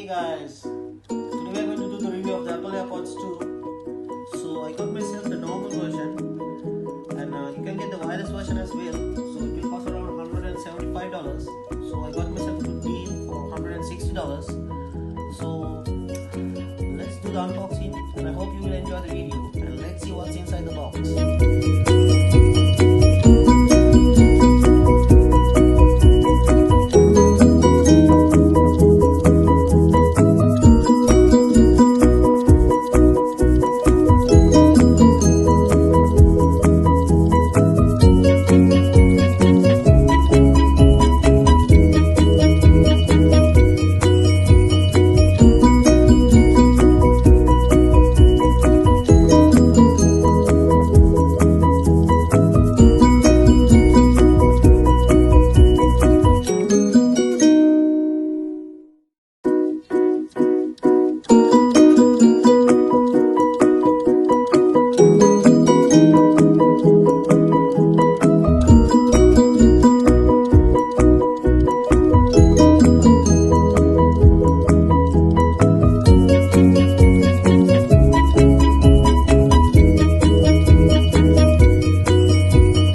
Hey guys, today we are going to do the review of the Apple AirPods 2. So I got myself the normal version, and you can get the wireless version as well. So it will cost around $175. So I got myself a deal for $160.